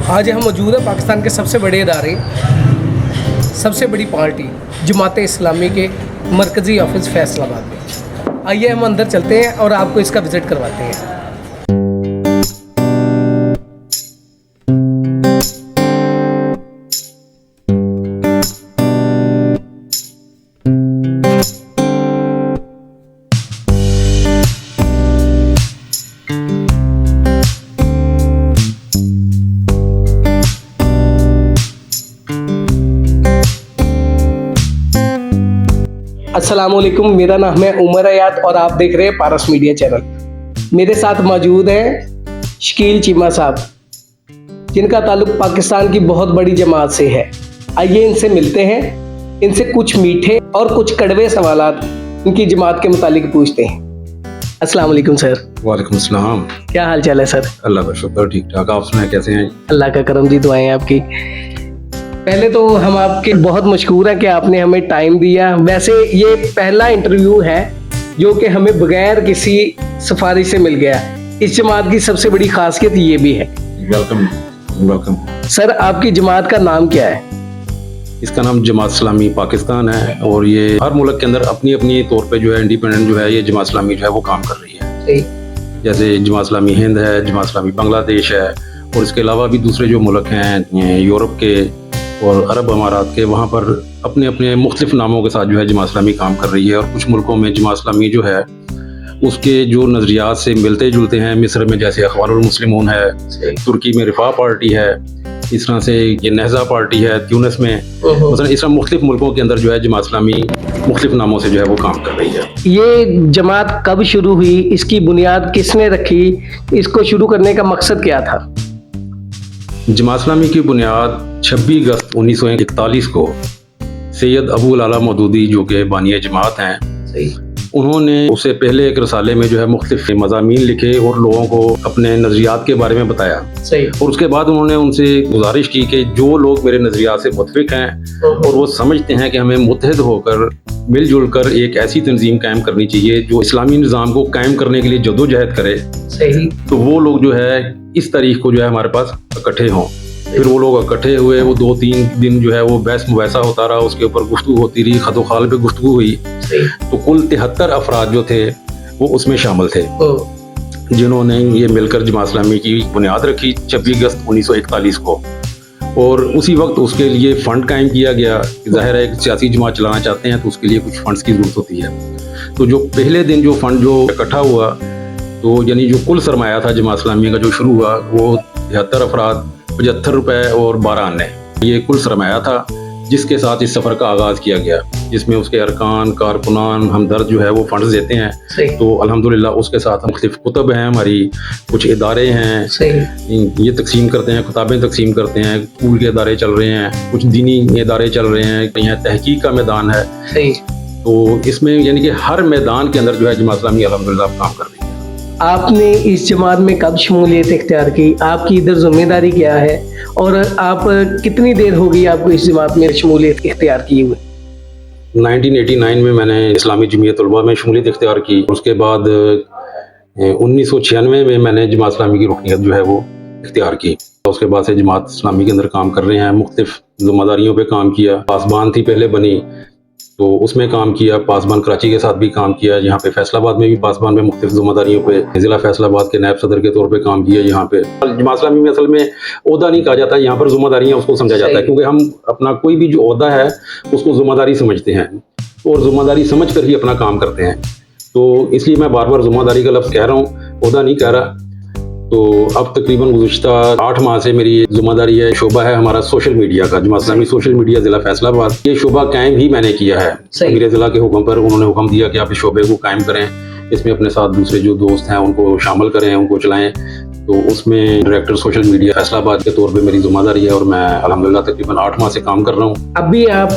आज हम मौजूद है पाकिस्तान के सबसे बड़े इदारे, सबसे बड़ी पार्टी जमात इस्लामी के मरकज़ी ऑफिस फैसलाबाद में। आइए हम अंदर चलते हैं और आपको इसका विज़िट करवाते हैं। अस्सलामुअलैकुम, मेरा नाम है उमर अयात और आप देख रहे हैं पारस मीडिया चैनल। मेरे साथ मौजूद हैं शकील चीमा साहब, जिनका ताल्लुक पाकिस्तान की बहुत बड़ी जमात से है। आइए इनसे मिलते हैं, इनसे कुछ मीठे और कुछ कड़वे सवालात इनकी जमात के मुतालिक पूछते हैं। अस्सलाम वालेकुम सर। वालेकुम सलाम। क्या हाल चाल है सर? अल्लाह का शुक्र, ठीक ठाक। आप सुनाएं, कैसे हैं? अल्लाह का करम जी, दुआएं आपकी। पहले तो हम आपके बहुत मशकूर हैं कि आपने हमें टाइम दिया। वैसे ये पहला इंटरव्यू है जो कि हमें बगैर किसी सिफारिश से मिल गया। इस जमात की सबसे बड़ी खासियत ये भी है। Welcome welcome. सर, आपकी जमात का नाम क्या है? इसका नाम जमात इस्लामी पाकिस्तान है और ये हर मुल्क के अंदर अपनी अपनी तौर पे जो है इंडिपेंडेंट जो है ये जमात इस्लामी जो है वो काम कर रही है। सही। जैसे जमात इस्लामी हिंद है, जमात इस्लामी बांग्लादेश है और इसके अलावा भी दूसरे जो मुल्क हैं यूरोप के और अरब अमारात के, वहाँ पर अपने अपने मुख्तलिफ नामों के साथ जो है जमात इस्लामी काम कर रही है। और कुछ मुल्कों में जमात इस्लामी जो है उसके जो नज़रियात से मिलते जुलते हैं। मिस्र में जैसे अखबारुल मुस्लिमून है, तुर्की में रिफा पार्टी है, इस तरह से ये नहजा पार्टी है ट्यूनिस में। मतलब इस तरह मुख्तलिफ मुल्कों के अंदर जो है जमात इस्लामी मुख्तलिफ नामों से जो है वो काम कर रही है। ये जमात कब शुरू हुई? इसकी बुनियाद किसने रखी? इसको शुरू करने का मकसद क्या था? जमात इस्लामी की बुनियाद 26 अगस्त 1941 को सैयद अबुल आला मौदूदी जो कि बानिया जमात हैं, उन्होंने उससे पहले एक रसाले में जो है मुख्तलिफ मज़ामीन लिखे और लोगों को अपने नज़रियात के बारे में बताया। सही। और उसके बाद उन्होंने उनसे गुजारिश की कि जो लोग मेरे नज़रियात से मुतफिक हैं और वो समझते हैं कि हमें मुत्तहिद होकर मिलजुल कर एक ऐसी तंजीम कायम करनी चाहिए जो इस्लामी निज़ाम को कायम करने के लिए जदोजहद करे। सही। तो वो लोग जो है इस तारीख को जो है हमारे पास इकट्ठे हों। फिर वो लोग इकट्ठे हुए, वो 2-3 दिन जो है वो बहस मुबैसा होता रहा, उसके ऊपर गुफ्तगू होती रही, खतो खाल पे गुफ्तगू हुई। तो कुल 73 अफराद जो थे वो उसमें शामिल थे जिन्होंने ये मिलकर जमात इस्लामी की बुनियाद रखी 26 अगस्त 1941 को। और उसी वक्त उसके लिए फ़ंड कायम किया गया। ज़ाहिर है एक सियासी जमात चलाना चाहते हैं तो उसके लिए कुछ फ़ंड्स की ज़रूरत होती है। तो जो पहले दिन जो फ़ंड जो इकट्ठा हुआ, तो यानी जो कुल सरमाया था जमात इस्लामी का जो शुरू हुआ वो 73 अफराद, 75 रुपए और 12 आने, ये कुल सरमाया था जिसके साथ इस सफ़र का आगाज़ किया गया, जिसमें उसके अरकान, कारकुनान, हमदर्द जो है वो फंड्स देते हैं। तो अल्हम्दुलिल्लाह उसके साथ मुख्तलिफ कुतब हैं, हमारी कुछ इदारे हैं, ये तकसीम करते हैं, किताबें तकसीम करते हैं, स्कूल के इदारे चल रहे हैं, कुछ दीनी इदारे चल रहे हैं, यहाँ तहकीक का मैदान है। तो इसमें यानी कि हर मैदान के अंदर जो है जमात इस्लामी अल्हम्दुलिल्लाह काम कर रही है। आपने इस जमात में कब शमूलियत इख्तियार की? आपकी इधर जिम्मेदारी क्या है और आप कितनी देर हो गई आपको इस जमात में शमूलियत इख्तियार की हुए? 1989 में मैंने इस्लामी जमीयत उलमा में शमूलियत इख्तियार की। उसके बाद 1996 में मैंने जमात इस्लामी की रुकनियत जो है वो इख्तियार की। उसके बाद से जमात इस्लामी के अंदर काम कर रहे हैं, मुख्तलिफ ज़िम्मेदारियों पे काम किया। पासबान थी पहले बनी तो उसमें काम किया, पासबान कराची के साथ भी काम किया, यहाँ पे फैसलाबाद में भी पासबान में मुख्तलिफ ज़िम्मेदारियों पे ज़िला फैसलाबाद के नायब सदर के तौर पे काम किया। यहाँ पे जमात इस्लामी में असल में ओहदा नहीं कहा जाता, यहाँ पर ज़िम्मेदारियाँ उसको समझा जाता है, क्योंकि हम अपना कोई भी जो ओहदा है उसको ज़िम्मेदारी समझते हैं और ज़िम्मेदारी समझ कर ही अपना काम करते हैं। तो इसलिए मैं बार बार ज़िम्मेदारी का लफ्ज़ कह रहा हूँ, ओहदा नहीं कह रहा। तो अब तकरीबन गुज़िश्ता 8 माह से मेरी जिम्मेदारी है, शोबा है हमारा सोशल मीडिया का, जमात इस्लामी सोशल मीडिया ज़िला फैसलाबाद। ये शोबा कायम ही मैंने किया है। मेरे ज़िला के हुक्म पर उन्होंने हुक्म दिया कि आप इस शोबे को कायम करें, इसमें अपने साथ दूसरे जो दोस्त हैं उनको शामिल करें, उनको चलाएं। तो उसमें डायरेक्टर सोशल मीडिया फैसलाबाद के तौर पे मेरी जिम्मेदारी है और मैं अल्हम्दुलिल्लाह तकरीबन 8 माह से काम कर रहा हूँ। अभी आप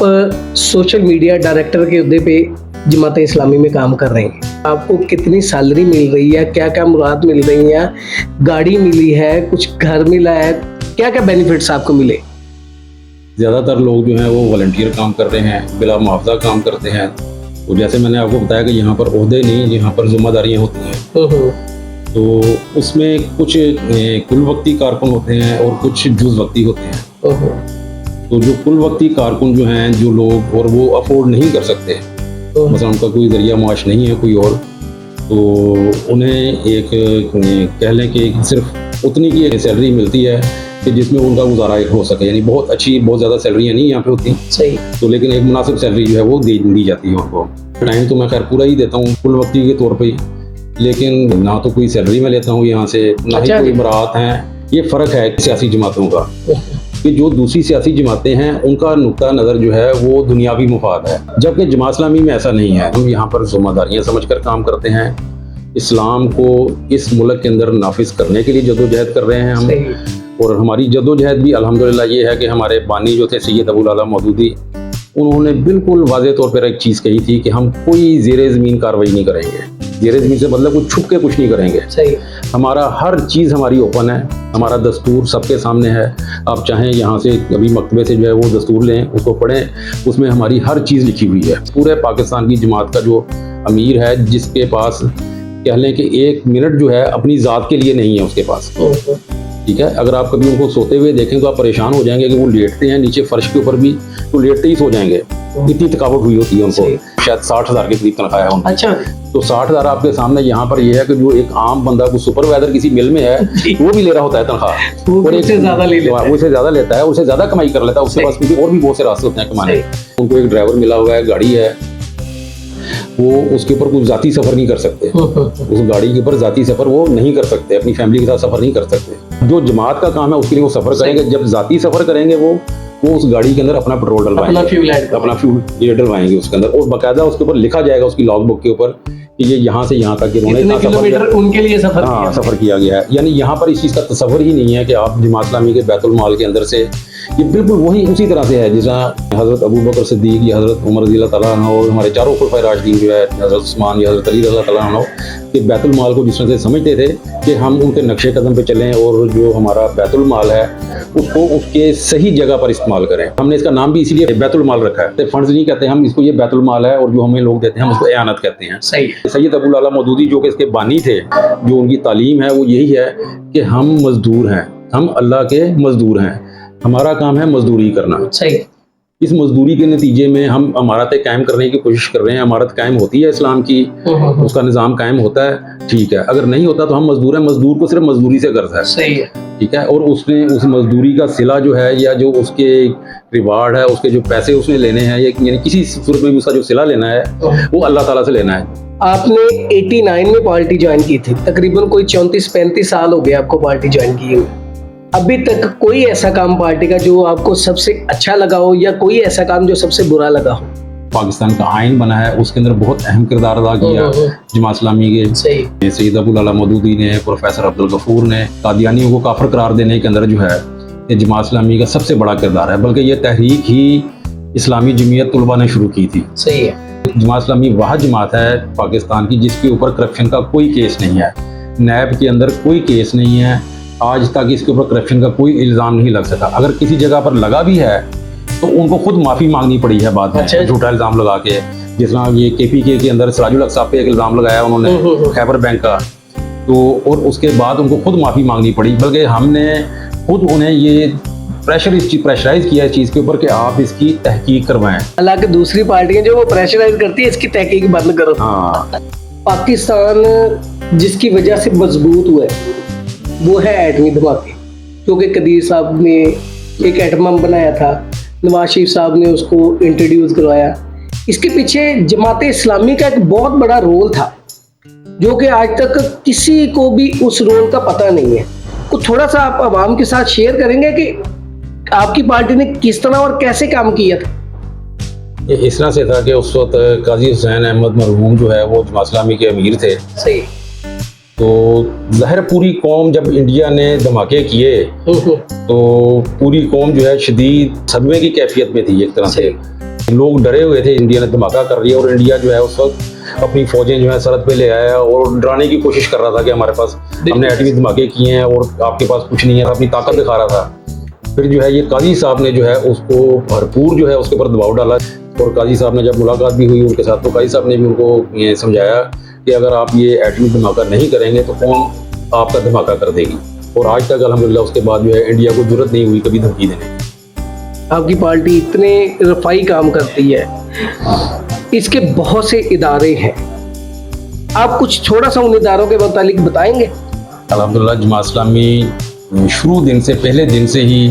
सोशल मीडिया डायरेक्टर के उहदे पे जमात इस्लामी में काम कर रहे हैं। आपको कितनी सैलरी मिल रही है? क्या क्या मुराद मिल रही है? गाड़ी मिली है, कुछ घर मिला है, क्या क्या बेनिफिट्स आपको मिले? ज़्यादातर लोग जो हैं वो वॉलंटियर काम कर रहे हैं, बिला मुआवजा काम करते हैं। तो जैसे मैंने आपको बताया कि यहाँ पर ओहदे नहीं, यहाँ पर जिम्मेदारियाँ होती हैं। तो उसमें कुछ कुल वक्ती कारकुन होते हैं और कुछ जुज वक्ती होते हैं। तो जो कुल वक्ती कारकुन जो हैं, जो लोग और वो अफोर्ड नहीं कर सकते, मतलब उनका कोई जरिया मुआश नहीं है कोई और, तो उन्हें एक कह लें कि सिर्फ उतनी की एक सैलरी मिलती है कि जिसमें उनका गुजारा हो सके, यानी बहुत अच्छी, बहुत ज़्यादा सैलरियाँ नहीं यहाँ पे होती। सही। तो लेकिन एक मुनासिब सैलरी जो है वो दी जाती है उनको। टाइम तो मैं खैर पूरा ही देता हूँ कुल वक्ती के तौर पे, लेकिन ना तो कोई सैलरी मैं लेता हूँ यहाँ से, ना ही कोई मराहत हैं। ये फ़र्क है सियासी जमातों का कि जो दूसरी सियासी जमातें हैं उनका नुक्ता नज़र जो है वो दुनियावी मुफाद है, जबकि जमात इस्लामी में ऐसा नहीं है। हम यहाँ पर ज़िम्मेदारियाँ समझ कर काम करते हैं, इस्लाम को इस मुल्क के अंदर नाफिज करने के लिए जदोजहद कर रहे हैं हम। और हमारी जदोजहद भी अल्हम्दुलिल्लाह ये है कि हमारे बानी जो थे सैयद अबुल आला मौदूदी, उन्होंने बिल्कुल वाज़े तौर पर एक चीज़ कही थी कि हम कोई ज़ेरे ज़मीन कार्रवाई नहीं करेंगे। ज़ेरे ज़मीन से मतलब कुछ छुप के कुछ नहीं करेंगे। सही। हमारा हर चीज़ हमारी ओपन है, हमारा दस्तूर सबके सामने है। आप चाहें यहाँ से अभी मकतबे से जो है वो दस्तूर लें, उसको पढ़ें, उसमें हमारी हर चीज़ लिखी हुई है। पूरे पाकिस्तान की जमात का जो अमीर है, जिसके पास कह लें कि एक मिनट जो है अपनी ज़ात के लिए नहीं है उसके पास, ठीक है। अगर आप कभी उनको सोते हुए देखें तो आप परेशान हो जाएंगे कि वो लेटते हैं नीचे फर्श के ऊपर भी, तो लेटते ही सो जाएंगे, इतनी थकावट हुई होती है उनको। शायद 60,000 के करीब तनख्वाह है उनकी। अच्छा। तो 60,000 आपके सामने यहाँ पर ये है कि जो एक आम बंदा को सुपरवाइजर किसी मिल में है वो भी ले रहा होता है तनख्वाह, और उससे ज़्यादा ले लेता है, उससे ज़्यादा लेता है, उससे ज़्यादा कमाई कर लेता है, उसके पास क्योंकि और भी बहुत से रास्ते होते हैं कमाने। उनको एक ड्राइवर मिला हुआ है, गाड़ी है, वो उसके ऊपर कुछ जाती सफ़र नहीं कर सकते, उस गाड़ी के ऊपर जाती सफ़र वो नहीं कर सकते, अपनी फैमिली के साथ सफ़र नहीं कर सकते। जो जमात का काम है उसके लिए वो सफ़र करेंगे। जब जाती सफ़र करेंगे वो उस गाड़ी के अंदर अपना पेट्रोल डलवाएंगे, अपना फ्यूल ये डलवाएंगे उसके अंदर, और बाकायदा उसके ऊपर लिखा जाएगा उसकी लॉग बुक के ऊपर कि ये यहाँ से यहाँ तक इन्होंने इतना किलोमीटर उनके लिए सफ़र किया गया है। यानी यहाँ पर इस चीज़ का तस्वर ही नहीं है कि आप जमात इस्लामी के बैतुल माल के अंदर से, ये बिल्कुल वही उसी तरह से है जैसा हज़रत अबू बकर सिद्दीक़ या हज़रत उमर रज़ी अल्लाह तआला अन्हु और हमारे चारों खुलफ़ाए राशिदीन जो है, हज़रत उस्मान या हज़रत अली रज़ी अल्लाह तआला अन्हु, कि बैतुल माल को जिस तरह से समझते थे कि हम उनके नक्शे कदम पे चलें और जो हमारा बैतुल माल है उसको उसके सही जगह पर इस्तेमाल करें। हमने इसका नाम भी इसीलिए बैतुल माल रखा है, फंड्स नहीं कहते हम इसको, ये बैतुल माल है, और जो हमें लोग देते हैं हम उसको एयानत कहते हैं। सही। सैयद अबुल आला मौदूदी जो कि इसके बानी थे, जो उनकी तालीम है वो यही है कि हम मजदूर हैं, हम अल्लाह के मजदूर हैं, हमारा काम है मजदूरी करना। सही। इस मजदूरी के नतीजे में हम अमारतें कायम करने की कोशिश कर रहे हैं। अमारत कायम होती है इस्लाम की, उसका निज़ाम कायम होता है, ठीक है। अगर नहीं होता तो हम मजदूर हैं, मजदूर को सिर्फ मजदूरी से गर्ज है। सही है, ठीक है। और उसने उस मजदूरी का सिला जो है या जो उसके रिवार्ड है, उसके जो पैसे उसने लेने हैं, यानी किसी सूरत में भी उसका जो सिला लेना है वो अल्लाह ताला से लेना है। आपने 89 में पार्टी ज्वाइन की थी, तकरीबन कोई 34-35 साल हो गए आपको पार्टी ज्वाइन किए हुए। अभी तक कोई ऐसा काम पार्टी का जो आपको सबसे अच्छा लगा हो, या कोई ऐसा काम जो सबसे बुरा लगा हो? पाकिस्तान का आइन बना है, उसके अंदर बहुत अहम किरदार अदा किया जमात इस्लामी के सैयद अबुल आला मौदूदी ने, प्रोफेसर अब्दुल गफूर ने। कादियानियों को काफिर करार देने के अंदर जो है ये जमात इस्लामी का सबसे बड़ा किरदार है, बल्कि ये तहरीक ही इस्लामी जमीयत तुलबा ने शुरू की थी। सही है। जमात इस्लामी वह जमात है पाकिस्तान की जिसके ऊपर करप्शन का कोई केस नहीं है, नैब के अंदर कोई केस नहीं है, आज तक इसके ऊपर करप्शन का कोई इल्ज़ाम नहीं लग सका। अगर किसी जगह पर लगा भी है तो उनको खुद माफ़ी मांगनी पड़ी है बाद में, झूठा इल्ज़ाम लगा के। जिस तरह ये KPK के अंदर सिराजुल हक साहब पे एक इल्ज़ाम लगाया उन्होंने खैबर बैंक का, तो और उसके बाद उनको खुद माफ़ी मांगनी पड़ी, बल्कि हमने खुद उन्हें ये प्रेशराइज किया इस चीज़ के ऊपर कि आप इसकी तहकीक करवाएं। हालांकि दूसरी पार्टियां जो वो प्रेशराइज करती है इसकी तहकीक बंद करो। हाँ। पाकिस्तान जिसकी वजह से मजबूत हुआ है वो है एटमी धमाके, क्योंकि कदीर साहब ने एक एटम बम बनाया था, नवाज शरीफ साहब ने उसको इंट्रोड्यूस करवाया। इसके पीछे जमात इस्लामी का एक बहुत बड़ा रोल था जो कि आज तक किसी को भी उस रोल का पता नहीं है। तो थोड़ा सा आप आवाम के साथ शेयर करेंगे कि आपकी पार्टी ने किस तरह और कैसे काम किया था? ये इस तरह से था कि उस वक्त काजी हुसैन अहमद मरहूम जो है वो जमात इस्लामी के अमीर थे। सही। तो ज़ाहिर पूरी कौम जब इंडिया ने धमाके किए तो पूरी कौम जो है शदीद सदमे की कैफियत में थी। एक तरह से लोग डरे हुए थे, इंडिया ने धमाका कर दिया, और इंडिया जो है उस वक्त अपनी फौजें जो है सरहद पे ले आया और डराने की कोशिश कर रहा था कि हमारे पास, हमने एटमी धमाके किए हैं और आपके पास कुछ नहीं है, अपनी ताकत दिखा रहा था। फिर जो है ये काजी साहब ने जो है उसको भरपूर जो है उसके ऊपर दबाव डाला, और काजी साहब ने जब मुलाकात भी हुई उनके साथ तो काजी साहब ने भी उनको ये समझाया कि अगर आप ये एटमी धमाका नहीं करेंगे तो कौन आपका धमाका कर देगी। और आज तक अल्हम्दुलिल्लाह उसके बाद जो है इंडिया को जरूरत नहीं हुई कभी धमकी देने की। आपकी पार्टी इतने रफाई काम करती है, इसके बहुत से इदारे हैं, आप कुछ थोड़ा सा उन इदारों के मुतालिक बताएंगे? अल्हम्दुलिल्लाह जमात इस्लामी शुरू दिन से, पहले दिन से ही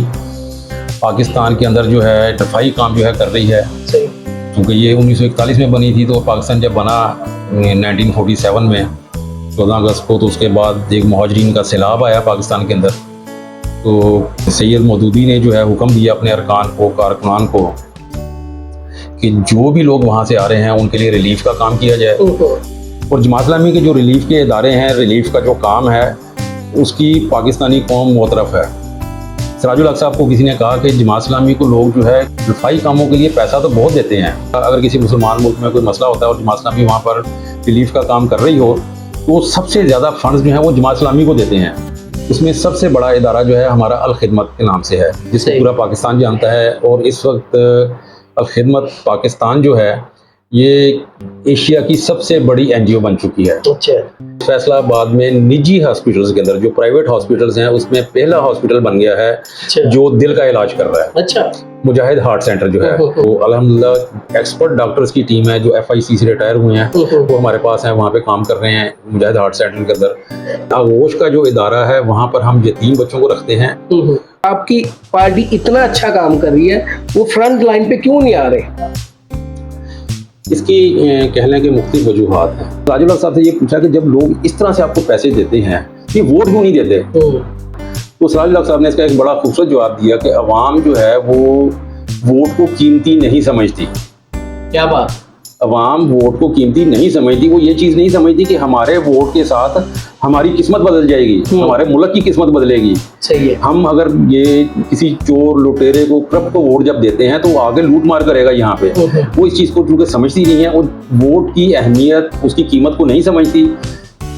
पाकिस्तान के अंदर जो है रफाई काम जो है कर रही है। सही। क्योंकि ये 1941 में बनी थी, तो पाकिस्तान जब बना 1947 में 14 अगस्त को, तो उसके बाद एक मुहाजिरीन का सैलाब आया पाकिस्तान के अंदर। तो सैयद मौदूदी ने जो है हुक्म दिया अपने अरकान को, कारकुनान को, कि जो भी लोग वहाँ से आ रहे हैं उनके लिए रिलीफ का काम किया जाए। और जमात इस्लामी के जो रिलीफ के इदारे हैं, रिलीफ का जो काम है, उसकी पाकिस्तानी कौम मोतरफ है। सिराजुल हक साहब को किसी ने कहा कि जमात इस्लामी को लोग जो है रफाई कामों के लिए पैसा तो बहुत देते हैं, अगर किसी मुसलमान मुल्क में कोई मसला होता है और जमात इस्लामी वहाँ पर रिलीफ का काम कर रही हो, तो सबसे ज़्यादा फंड्स जो हैं वो जमात इस्लामी को देते हैं। उसमें सबसे बड़ा इदारा जो है हमारा अल खिदमत के नाम से है, जिसे पूरा पाकिस्तान जानता है। और इस वक्त अल खिदमत पाकिस्तान जो है ये एशिया की सबसे बड़ी NGO बन चुकी है। अच्छा। फैसलाबाद में निजी हॉस्पिटल्स के अंदर, जो प्राइवेट हॉस्पिटल्स हैं, उसमें पहला हॉस्पिटल बन गया है जो दिल का इलाज कर रहा है। अच्छा। मुजाहिद हार्ट सेंटर जो है, तो अल्हम्दुलिल्लाह एक्सपर्ट डॉक्टर्स की टीम है जो FIC से रिटायर हुए हैं, वो हमारे पास हैं, वहाँ पे काम कर रहे हैं मुजाहिद हार्ट सेंटर के अंदर। आगोश का जो इदारा है वहाँ पर हम यतीम बच्चों को रखते हैं। आपकी पार्टी इतना अच्छा काम कर रही है, वो फ्रंट लाइन पे क्यों नहीं आ रहे? इसकी कह लें कि मुख्तलिफ वजूहात हैं। सिराजुल हक साहब से ये पूछा कि जब लोग इस तरह से आपको पैसे देते हैं, ये वोट क्यों नहीं देते? तो सिराजुल हक साहब ने इसका एक बड़ा खूबसूरत जवाब दिया कि अवाम जो है वो वोट को कीमती नहीं समझती। क्या बात? अवाम वोट को कीमती नहीं समझती। वो ये चीज़ नहीं समझती कि हमारे वोट के साथ हमारी किस्मत बदल जाएगी, हमारे मुल्क की किस्मत बदलेगी। सही है। हम अगर ये किसी चोर लुटेरे को, करप्ट को वोट जब देते हैं तो वो आगे लूट मार करेगा यहाँ पे। वो इस चीज़ को चूँकि समझती नहीं है और वोट की अहमियत, उसकी कीमत को नहीं समझती,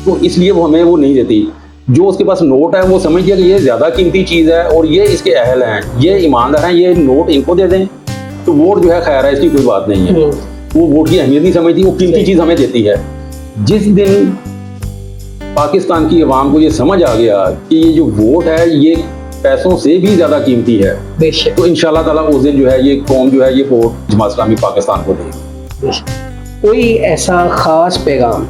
तो इसलिए वो हमें वो नहीं देती। जो उसके पास नोट है वो समझ गया कि ये ज़्यादा कीमती चीज़ है और ये इसके अहल हैं, ये ईमानदार हैं, ये नोट इनको दे दें, तो वोट जो है खैर है, इसकी कोई बात नहीं है। वो वोट की अहमियत नहीं समझती, वो कीमती चीज़ हमें देती है। जिस दिन पाकिस्तान की अवाम को ये समझ आ गया कि ये जो वोट है ये पैसों से भी ज़्यादा कीमती है, बेशक, तो इंशाल्लाह ताला उस दिन जो है ये कौम जो है ये वोट जमात इस्लामी पाकिस्तान को देगी। कोई ऐसा खास पैगाम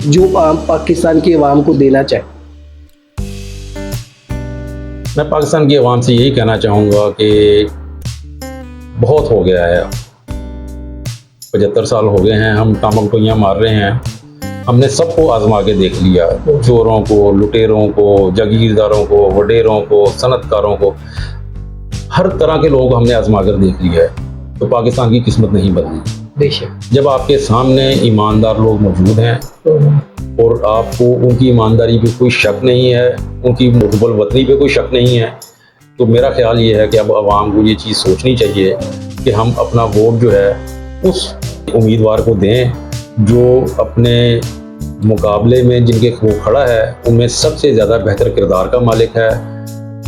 जो आप पाकिस्तान की अवाम को देना चाहे? मैं पाकिस्तान की अवाम से यही कहना चाहूँगा कि बहुत हो गया है, 75 साल हो गए हैं, हम टामकटोइयाँ मार रहे हैं। हमने सबको आजमा के देख लिया, चोरों को, लुटेरों को, जागीरदारों को, वडेरों को, सनतकारों को, हर तरह के लोगों को हमने आजमा कर देख लिया है। तो पाकिस्तान की किस्मत नहीं बदली। जब आपके सामने ईमानदार लोग मौजूद हैं और आपको उनकी ईमानदारी पे कोई शक नहीं है, उनकी मुतबल वतनी पे कोई शक नहीं है, तो मेरा ख्याल ये है कि अब आवाम को ये चीज़ सोचनी चाहिए कि हम अपना वोट जो है उस उम्मीदवार को दें जो अपने मुकाबले में जिनके वो खड़ा है उनमें सबसे ज़्यादा बेहतर किरदार का मालिक है,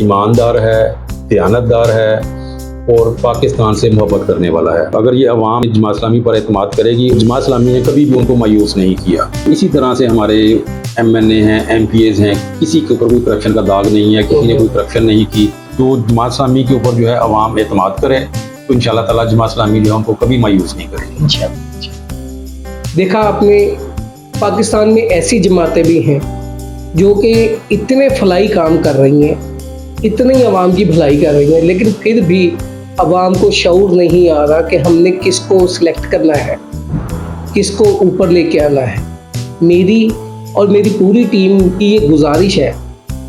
ईमानदार है, दयानतदार है और पाकिस्तान से मोहब्बत करने वाला है। अगर ये अवाम जमात इस्लामी पर एतमाद करेगी, जमात इस्लामी ने कभी भी उनको मायूस नहीं किया। इसी तरह से हमारे MNA हैं, MPAs हैं, किसी के ऊपर कोई करप्शन का दाग नहीं है, किसी ने कोई करप्शन नहीं की। तो जमात इस्लामी के ऊपर जो है अवाम एतमाद करे तो इंशाल्लाह ताला जमात इस्लामी जो है उनको कभी मायूस नहीं करेगी। देखा आपने, पाकिस्तान में ऐसी जमातें भी हैं जो कि इतने फलाई काम कर रही हैं, इतनी आवाम की भलाई कर रही हैं, लेकिन फिर भी आवाम को शऊर नहीं आ रहा कि हमने किसको सिलेक्ट करना है, किसको ऊपर लेके आना है। मेरी और मेरी पूरी टीम की ये गुजारिश है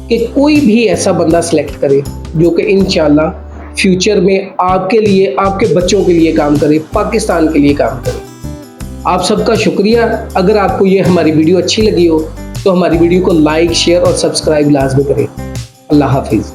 कि कोई भी ऐसा बंदा सिलेक्ट करे जो कि इंशाल्लाह फ्यूचर में आपके लिए, आपके बच्चों के लिए काम करे, पाकिस्तान के लिए काम करे। आप सबका शुक्रिया। अगर आपको ये हमारी वीडियो अच्छी लगी हो तो हमारी वीडियो को लाइक, शेयर और सब्सक्राइब लाजमी करें। अल्लाह हाफिज़।